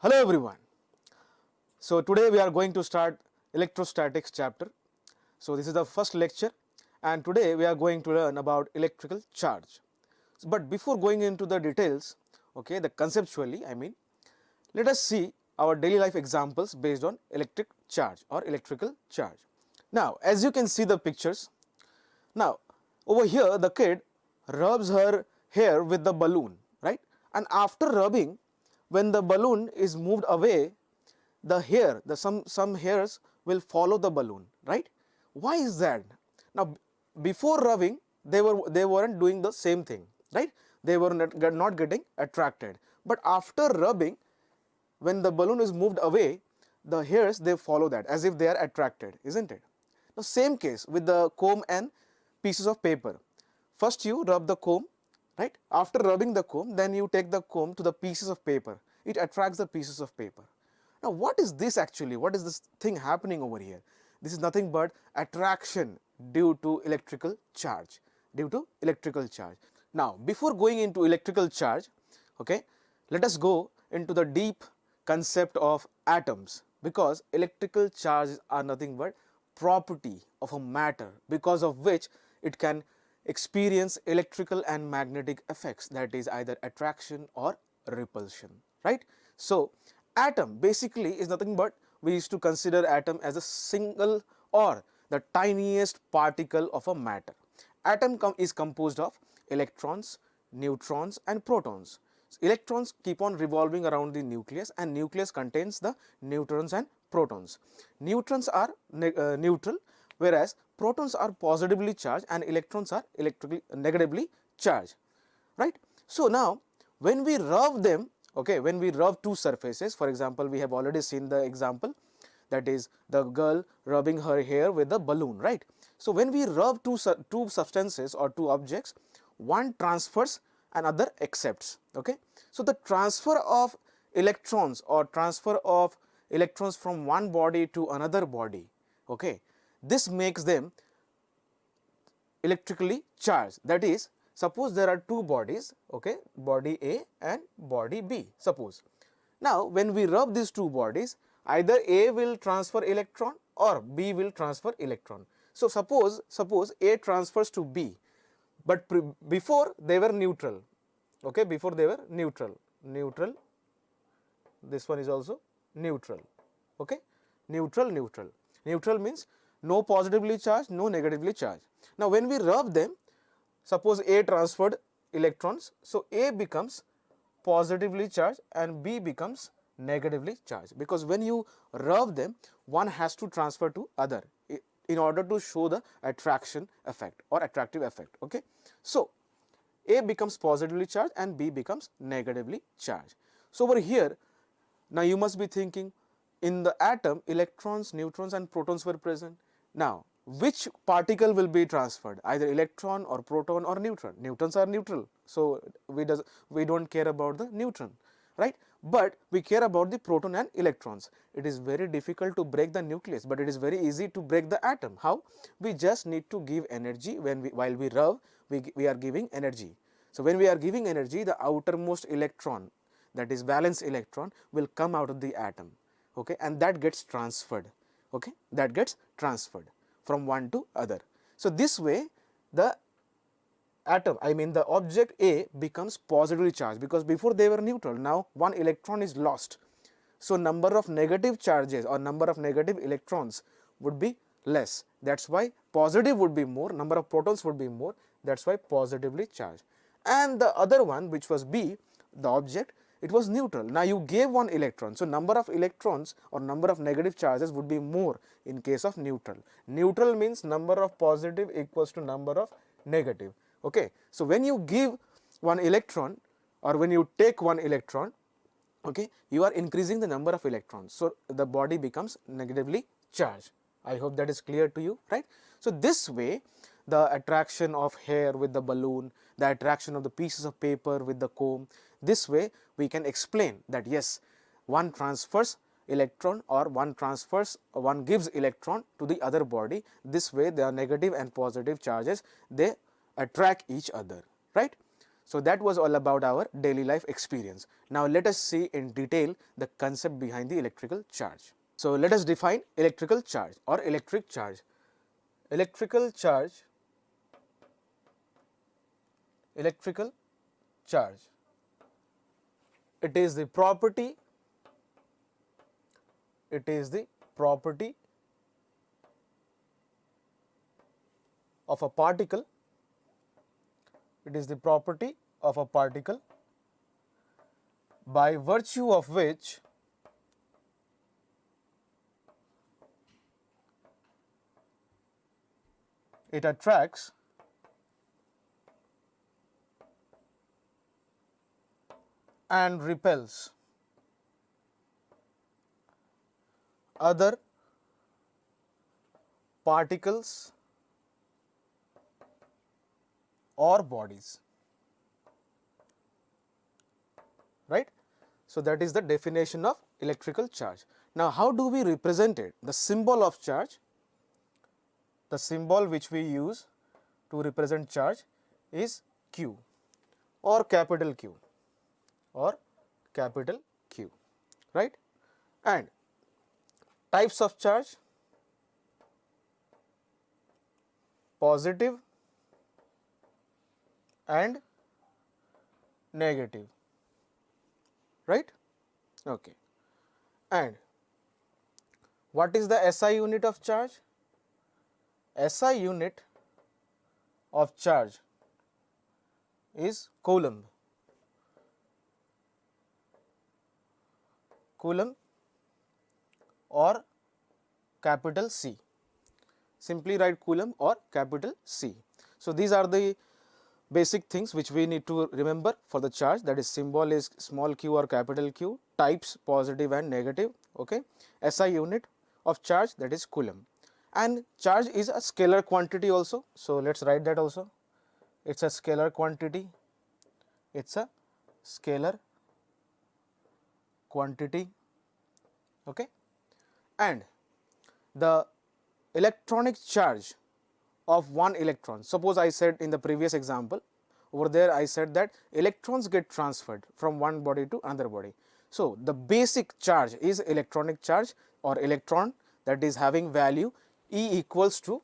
Hello everyone. So today we are going to start electrostatics chapter. So this is the first lecture and today we are going to learn about electrical charge. But before going into the details, okay, the conceptually let us see our daily life examples based on electric charge or electrical charge. Now as you can see the pictures, now over here the kid rubs her hair with the balloon, right? And after rubbing, when the balloon is moved away, the hair, some hairs will follow the balloon, right? Why is that? Now before rubbing they weren't doing the same thing, right? They were not getting attracted, but after rubbing, when the balloon is moved away, the hairs they follow that as if they are attracted, isn't it? Now same case with the comb and pieces of paper. First you rub the comb, right? After rubbing the comb, then you take the comb to the pieces of paper. It attracts the pieces of paper. Now what is this actually? What is this thing happening over here? This is nothing but attraction due to electrical charge, Now before going into electrical charge, okay, let us go into the deep concept of atoms, because electrical charges are nothing but property of a matter because of which it can experience electrical and magnetic effects, that is either attraction or repulsion, right? So atom basically is nothing but, we used to consider atom as a single or the tiniest particle of a matter. Atom is composed of electrons, neutrons and protons. Electrons keep on revolving around the nucleus and nucleus contains the neutrons and protons. Neutrons are neutral, whereas protons are positively charged and electrons are negatively charged, right? So now when we rub them, okay, when we rub two surfaces, for example, we have already seen the example, that is the girl rubbing her hair with the balloon, right? So when we rub two substances or two objects, one transfers and other accepts, okay? So the transfer of electrons or transfer of electrons from one body to another body, okay, this makes them electrically charged. That is, suppose there are two bodies, okay, body A and body B, suppose. Now when we rub these two bodies, either A will transfer electron or B will transfer electron. So suppose A transfers to B, but before they were neutral, okay, before they were neutral, this one is also neutral, okay, neutral means no positively charged, no negatively charged. Now when we rub them, suppose A transferred electrons, so A becomes positively charged and B becomes negatively charged, because when you rub them, one has to transfer to other in order to show the attraction effect or attractive effect, okay. So A becomes positively charged and B becomes negatively charged. So over here, now you must be thinking, in the atom electrons, neutrons and protons were present. Now which particle will be transferred, either electron or proton or neutron? Neutrons are neutral, so we don't care about the neutron, right? But we care about the proton and electrons. It is very difficult to break the nucleus, but it is very easy to break the atom. How? We just need to give energy. While we rub, we are giving energy. So when we are giving energy, the outermost electron, that is valence electron, will come out of the atom, okay, and that gets transferred, okay, that gets transferred from one to other. So this way the atom, the object A becomes positively charged, because before they were neutral, now one electron is lost. So number of negative charges or number of negative electrons would be less. That's why positive would be more, number of protons would be more, that's why positively charged. And the other one, which was B, the object, it was neutral. Now you gave one electron, so number of electrons or number of negative charges would be more in case of neutral. Neutral means number of positive equals to number of negative, okay. So when you give one electron or when you take one electron, okay, you are increasing the number of electrons, so the body becomes negatively charged. I hope that is clear to you, right? So this way the attraction of hair with the balloon, the attraction of the pieces of paper with the comb, this way we can explain that yes, one transfers electron or one gives electron to the other body. This way their negative and positive charges, they attract each other, right? So that was all about our daily life experience. Now let us see in detail the concept behind the electrical charge. So let us define electrical charge or electric charge. Electrical charge, electrical charge. It is the property, it is the property of a particle, it is the property of a particle by virtue of which it attracts and repels other particles or bodies, right. So that is the definition of electrical charge. Now how do we represent it? The symbol of charge, the symbol which we use to represent charge is Q or capital Q or capital Q, right. And types of charge: positive and negative, right. Okay. And what is the SI unit of charge? SI unit of charge is coulomb. Coulomb or capital C. Simply write coulomb or capital C. So these are the basic things which we need to remember for the charge, that is symbol is small q or capital Q, types positive and negative, okay. SI unit of charge, that is coulomb, and charge is a scalar quantity also. So let us write that also, it is a scalar quantity, it is a scalar quantity, okay. And the electronic charge of one electron, suppose I said in the previous example, over there I said that electrons get transferred from one body to another body. So the basic charge is electronic charge or electron, that is having value E equals to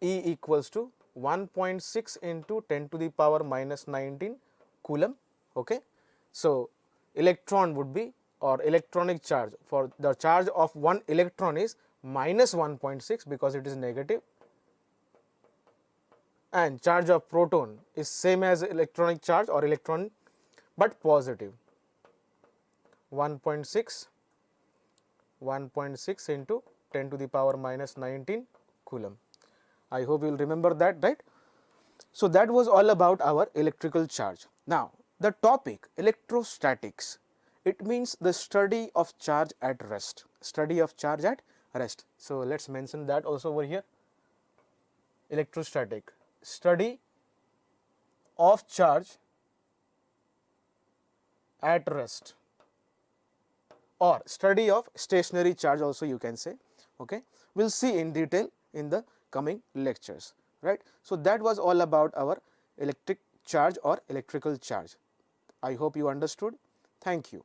1.6 into 10 to the power minus 19 coulomb, okay. So electron would be, or electronic charge for the charge of one electron is minus 1.6 because it is negative, and charge of proton is same as electronic charge or electron but positive, 1.6 into 10 to the power minus 19 coulomb. I hope you will remember that, right. So that was all about our electrical charge. Now the topic electrostatics, it means the study of charge at rest, study of charge at rest. So let us mention that also over here, electrostatic, study of charge at rest, or study of stationary charge also you can say, okay. We will see in detail in the coming lectures, right. So that was all about our electric charge or electrical charge. I hope you understood. Thank you.